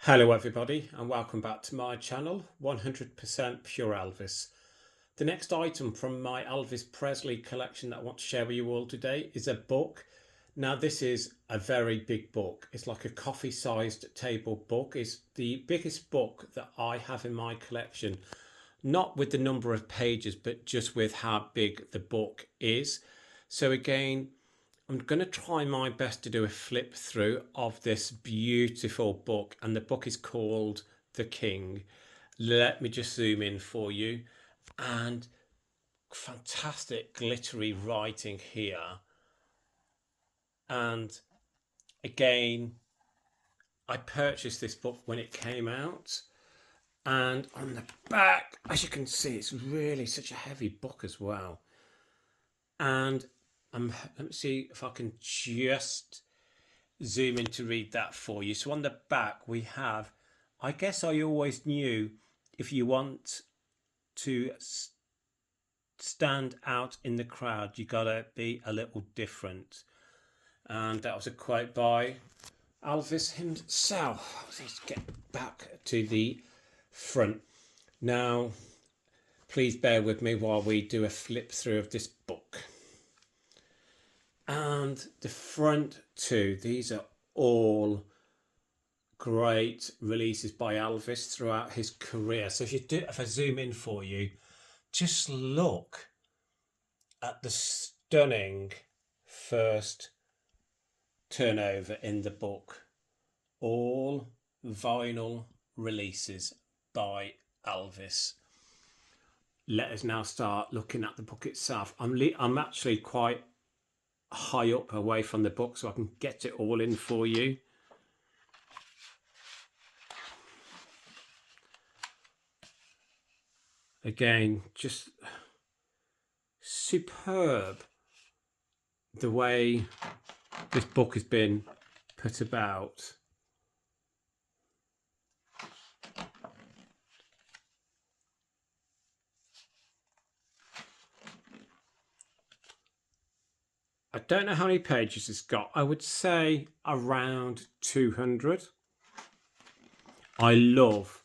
Hello everybody and welcome back to my channel 100% Pure Elvis. The next item from my Elvis Presley collection that I want to share with you all today is a book. Now this is a very big book. It's like a coffee sized table book. It's the biggest book that I have in my collection. Not with the number of pages but just with how big the book is. So again, I'm going to try my best to do a flip through of this beautiful book, and the book is called The King. Let me just zoom in for you, and fantastic glittery writing here. And again, I purchased this book when it came out, and on the back, as you can see, it's really such a heavy book as well. And let me see if I can just zoom in to read that for you. So on the back we have, I guess I always knew if you want to stand out in the crowd, you gotta be a little different. And that was a quote by Elvis himself. Let's get back to the front. Now, please bear with me while we do a flip through of this book. And the front two, these are all great releases by Elvis throughout his career. So if I zoom in for you, just look at the stunning first turnover in the book. All vinyl releases by Elvis. Let us now start looking at the book itself. I'm actually quite high up away from the book so I can get it all in for you. Again, just superb the way this book has been put about. I don't know how many pages it's got. I would say around 200. I love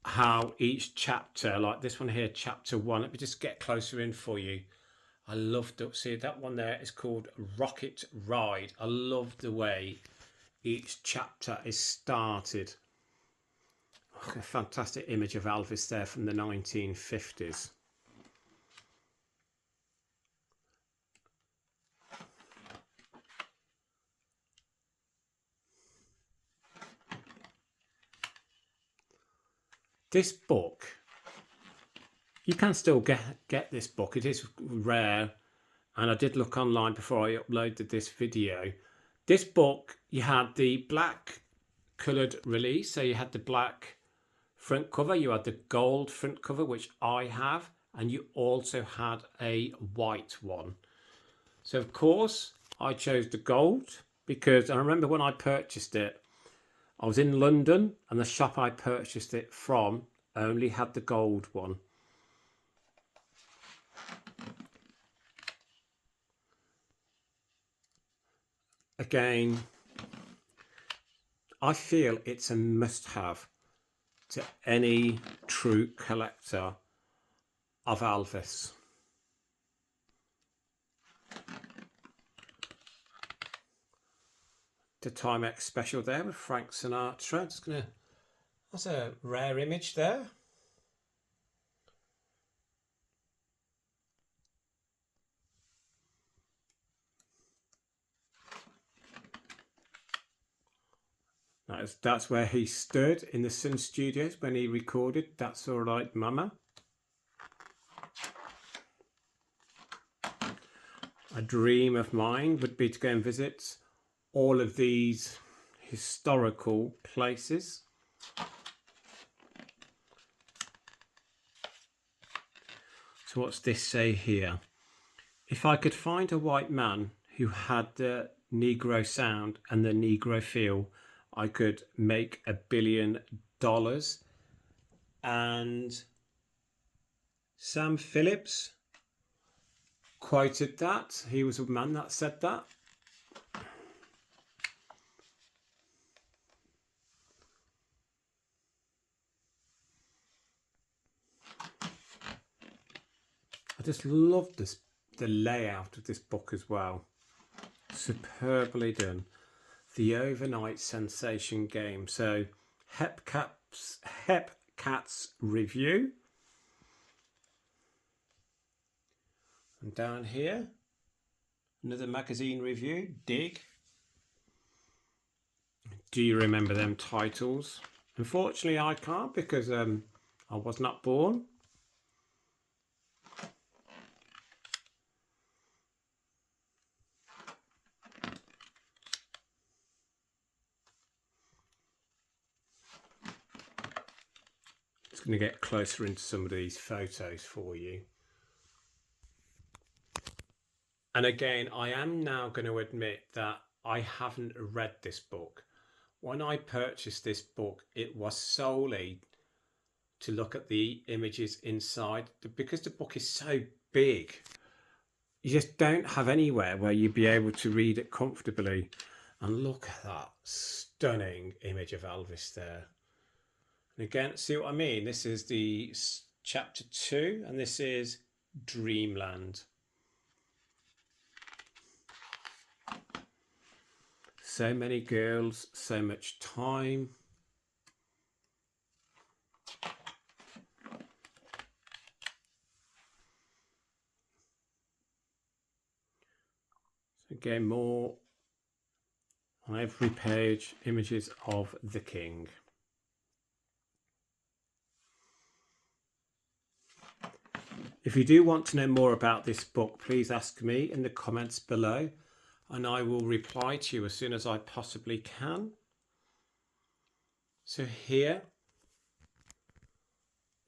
how each chapter, like this one here, chapter 1, let me just get closer in for you. I love to see that one there is called Rocket Ride. I love the way each chapter is started. A fantastic image of Elvis there from the 1950s. This book, you can still get this book. It is rare, and I did look online before I uploaded this video. This book, you had the black coloured release, so you had the black front cover, you had the gold front cover, which I have, and you also had a white one. So of course I chose the gold because I remember when I purchased it, I was in London and the shop I purchased it from only had the gold one. Again, I feel it's a must-have to any true collector of Elvis. The Timex special there with Frank Sinatra. That's a rare image there. That's where he stood in the Sun Studios when he recorded That's All Right Mama. A dream of mine would be to go and visit all of these historical places. So what's this say here? If I could find a white man who had the Negro sound and the Negro feel, I could make $1 billion. And Sam Phillips quoted that. He was a man that said that. just love the layout of this book as well. Superbly done. The Overnight Sensation Game. So Hepcat's review. And down here, another magazine review, Dig. Do you remember them titles? Unfortunately, I can't because I was not born. Just going to get closer into some of these photos for you. And again, I am now going to admit that I haven't read this book. When I purchased this book, it was solely to look at the images inside. Because the book is so big, you just don't have anywhere where you'd be able to read it comfortably. And look at that stunning image of Elvis there. And again, see what I mean? This is the chapter 2, and this is Dreamland. So many girls, so much time. So again, more on every page, images of the king. If you do want to know more about this book, please ask me in the comments below, and I will reply to you as soon as I possibly can. So here,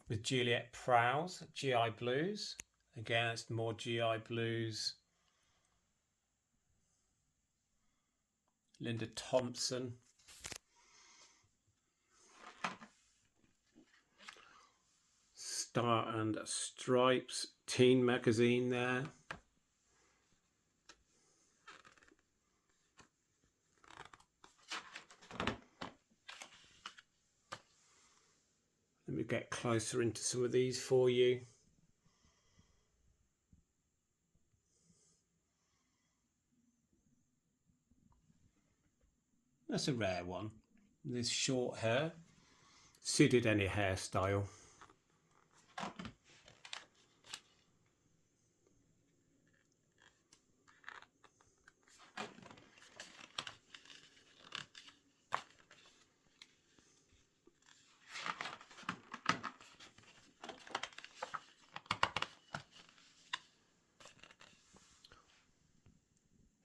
with Juliet Prowse, GI Blues. Again, it's more GI Blues. Linda Thompson. Star and Stripes teen magazine there. Let me get closer into some of these for you. That's a rare one. This short hair suited any hairstyle.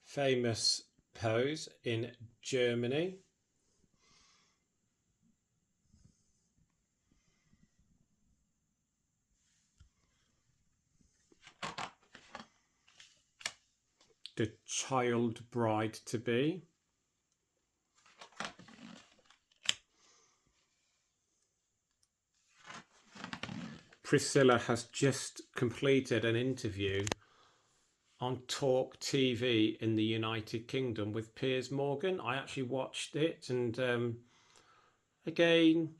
Famous pose in Germany. The child bride to be. Priscilla has just completed an interview on Talk TV in the United Kingdom with Piers Morgan. I actually watched it, and again,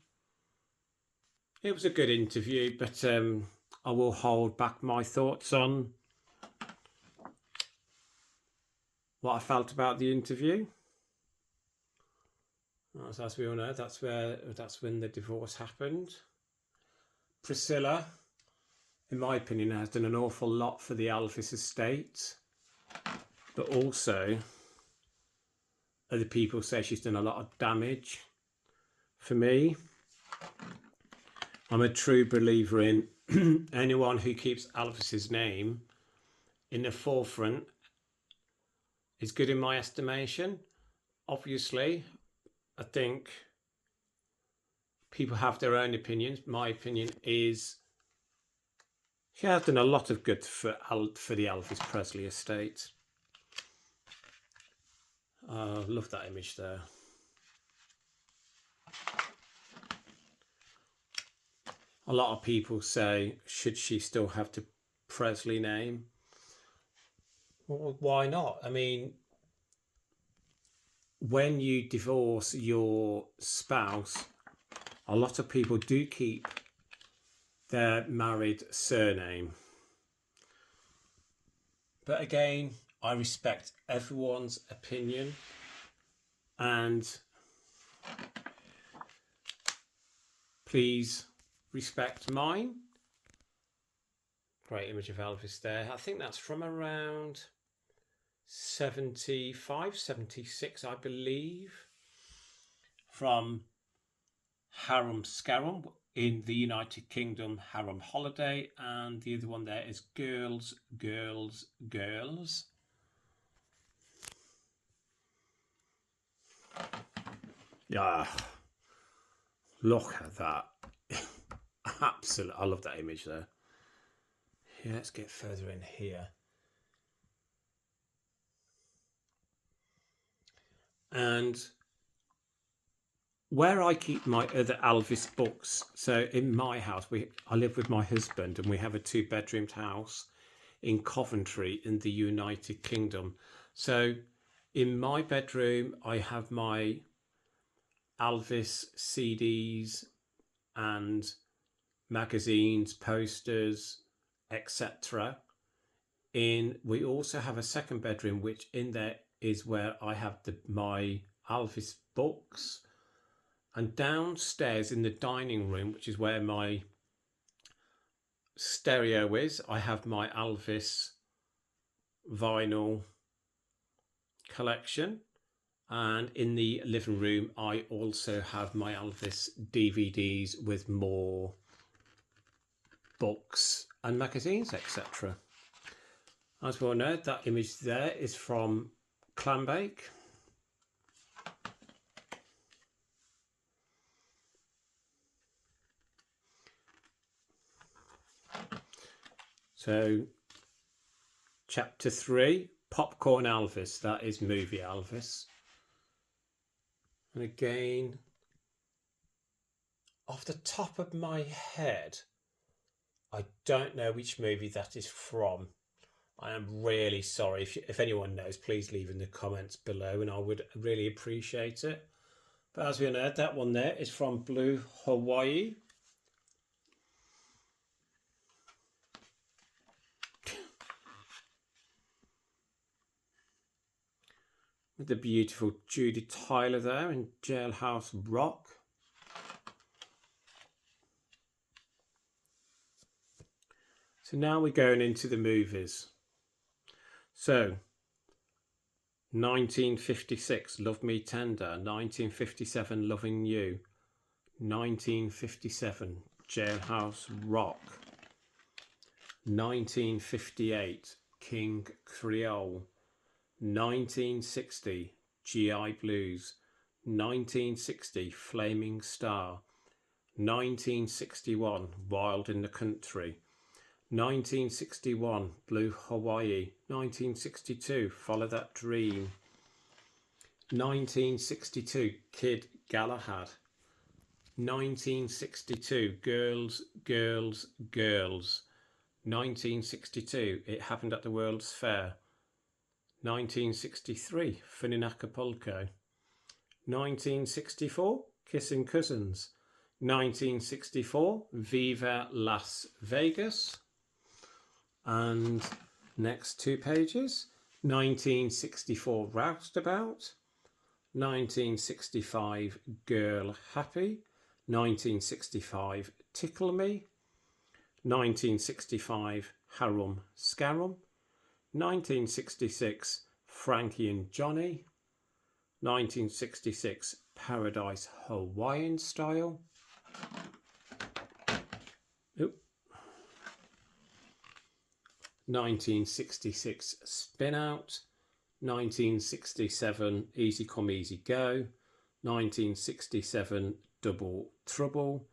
it was a good interview, but I will hold back my thoughts on what I felt about the interview. As we all know, that's when the divorce happened. Priscilla, in my opinion, has done an awful lot for the Elvis estate, but also other people say she's done a lot of damage. For me, I'm a true believer in anyone who keeps Elvis's name in the forefront is good in my estimation. Obviously, I think people have their own opinions. My opinion is she has done a lot of good for the Elvis Presley estate. I love that image there. A lot of people say, should she still have the Presley name? Well, why not? I mean, when you divorce your spouse, a lot of people do keep their married surname. But again, I respect everyone's opinion, and please respect mine. Great image of Elvis there. I think that's from around 75, 76, I believe, from Harum Scarum in the United Kingdom, Harum Holiday, and the other one there is Girls, Girls, Girls. Yeah, look at that. Absolutely, I love that image there. Yeah, let's get further in here. And where I keep my other Elvis books, so in my house, I live with my husband and we have a 2-bedroomed house in Coventry in the United Kingdom. So in my bedroom, I have my Elvis CDs and magazines, posters, etc. We also have a second bedroom, which in there is where I have my Elvis books. And downstairs in the dining room, which is where my stereo is, I have my Elvis vinyl collection. And in the living room, I also have my Elvis DVDs with more books and magazines, etc. As well know, that image there is from Clambake. So, chapter 3, Popcorn Elvis, that is movie Elvis. And again, off the top of my head, I don't know which movie that is from. I am really sorry. If anyone knows, please leave in the comments below and I would really appreciate it. But as we know, that one there is from Blue Hawaii. With the beautiful Judy Tyler there in Jailhouse Rock. So now we're going into the movies. So 1956, Love Me Tender. 1957, Loving You. 1957, Jailhouse Rock. 1958, King Creole. 1960, GI Blues. 1960, Flaming Star. 1961, Wild in the Country. 1961, Blue Hawaii. 1962, Follow That Dream. 1962, Kid Galahad. 1962, Girls, Girls, Girls. 1962, It Happened at the World's Fair. 1963, Fun in Acapulco. 1964, Kissing Cousins. 1964, Viva Las Vegas. And next 2 pages, 1964, Roustabout. 1965, Girl Happy. 1965, Tickle Me. 1965, Harum Scarum. 1966, Frankie and Johnny. 1966, Paradise Hawaiian Style. Oop. 1966, Spin Out. 1967, Easy Come Easy Go. 1967, Double Trouble.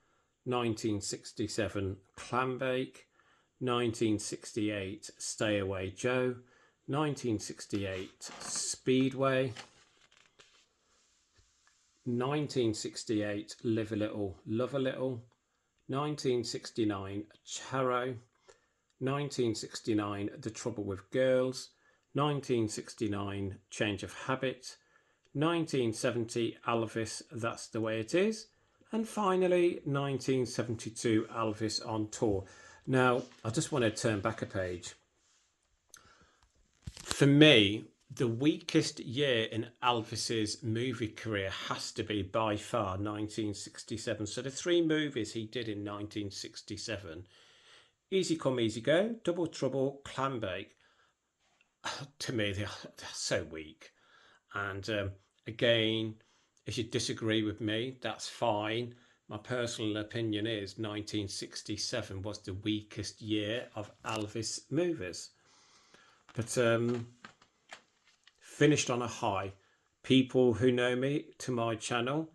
1967, Clambake. 1968, Stay Away Joe. 1968, Speedway. 1968, Live a Little, Love a Little. 1969, Charro. 1969, The Trouble with Girls. 1969, Change of Habit. 1970, Elvis, That's the Way It Is. And finally, 1972, Elvis on Tour. Now, I just want to turn back a page. For me, the weakest year in Elvis's movie career has to be by far 1967. So the three movies he did in 1967, Easy Come, Easy Go, Double Trouble, Clambake, to me, they're so weak. And again, if you disagree with me, that's fine. My personal opinion is 1967 was the weakest year of Elvis movies. But finished on a high. People who know me to my channel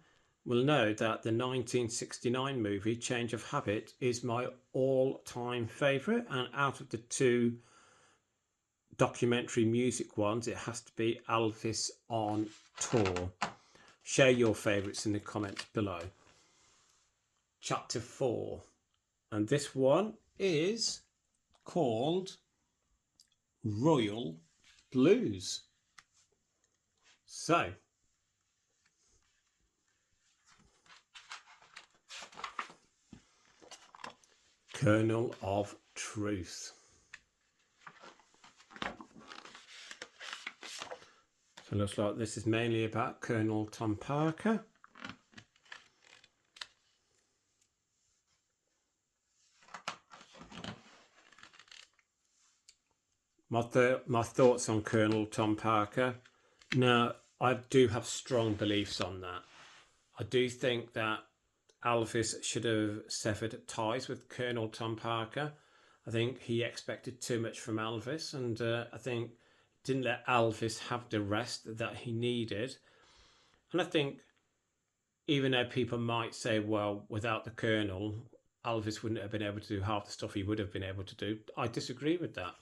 will know that the 1969 movie Change of Habit is my all-time favourite, and out of the two documentary music ones, it has to be Elvis on Tour. Share your favourites in the comments below. Chapter 4, and this one is called Royal Blues. So, Kernel of Truth. So it looks like this is mainly about Colonel Tom Parker. My thoughts on Colonel Tom Parker. Now, I do have strong beliefs on that. I do think that Elvis should have severed ties with Colonel Tom Parker. I think he expected too much from Elvis, and I think didn't let Elvis have the rest that he needed. And I think, even though people might say, well, without the Colonel, Elvis wouldn't have been able to do half the stuff he would have been able to do, I disagree with that.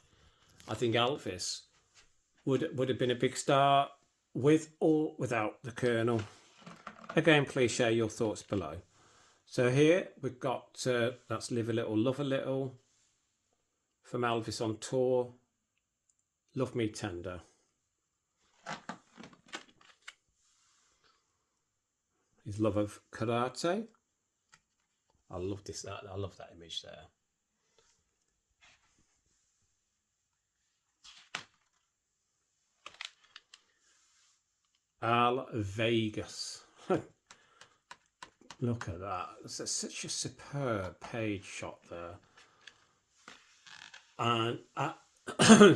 I think Elvis would have been a big star with or without the Colonel. Again, please share your thoughts below. So here we've got that's Live a Little, Love a Little from Elvis on Tour. Love Me Tender. His love of karate. I love this. I love that image there. Al Vegas. Look at that. It's such a superb page shot there. And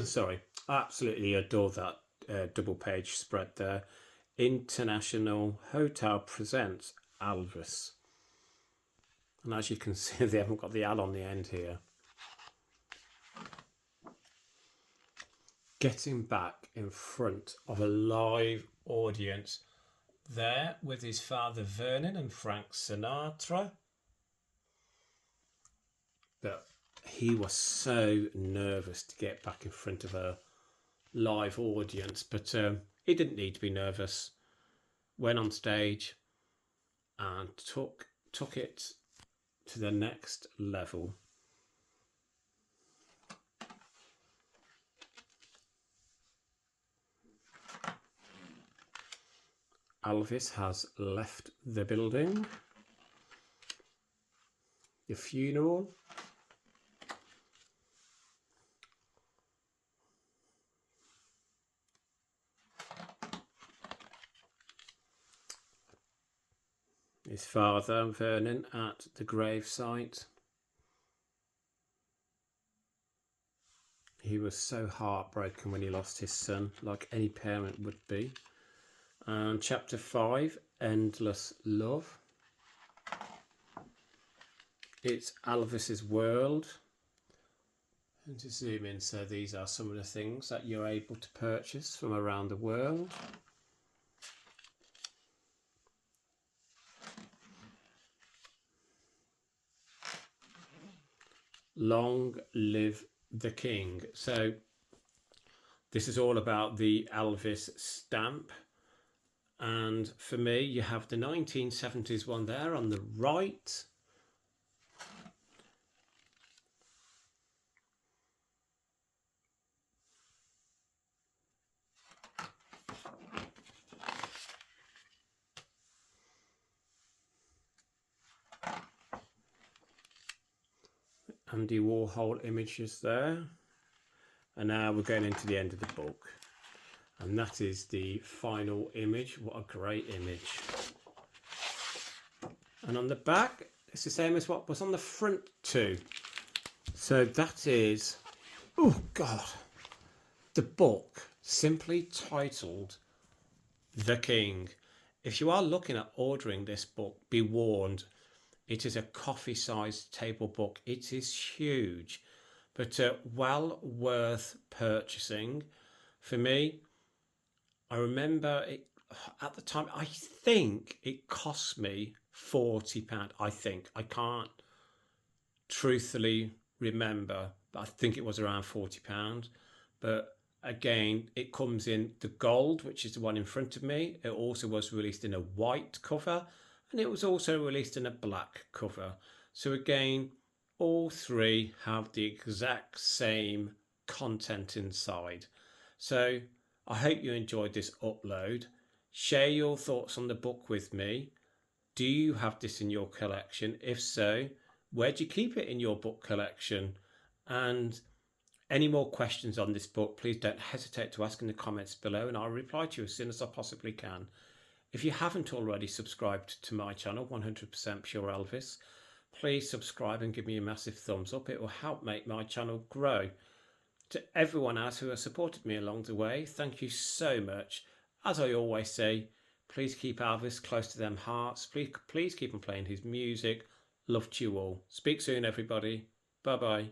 sorry, I absolutely adore that double page spread there. International Hotel presents Elvis. And as you can see, they haven't got the L on the end here. Getting back in front of a live audience there with his father Vernon and Frank Sinatra. But he was so nervous to get back in front of a live audience, but he didn't need to be nervous. Went on stage and took it to the next level. Elvis has left the building. The funeral. His father, Vernon, at the gravesite. He was so heartbroken when he lost his son, like any parent would be. And chapter 5, Endless Love. It's Elvis's world. And to zoom in, so these are some of the things that you're able to purchase from around the world. Long Live the King. So this is all about the Elvis stamp. And for me, you have the 1970s one there on the right. Andy Warhol images there. And now we're going into the end of the book. And that is the final image. What a great image. And on the back, it's the same as what was on the front too. So that is, oh God, the book simply titled The King. If you are looking at ordering this book, be warned, it is a coffee-sized table book. It is huge, but well worth purchasing. For me, I remember it at the time, I think it cost me £40. I think. I can't truthfully remember, but I think it was around £40. But again, it comes in the gold, which is the one in front of me. It also was released in a white cover, and it was also released in a black cover. So again, all three have the exact same content inside. So I hope you enjoyed this upload. Share your thoughts on the book with me. Do you have this in your collection? If so, where do you keep it in your book collection? And any more questions on this book, please don't hesitate to ask in the comments below, and I'll reply to you as soon as I possibly can. If you haven't already subscribed to my channel, 100% Pure Elvis, please subscribe and give me a massive thumbs up. It will help make my channel grow. To everyone else who has supported me along the way, thank you so much. As I always say, please keep Elvis close to them hearts. Please keep on playing his music. Love to you all. Speak soon, everybody. Bye-bye.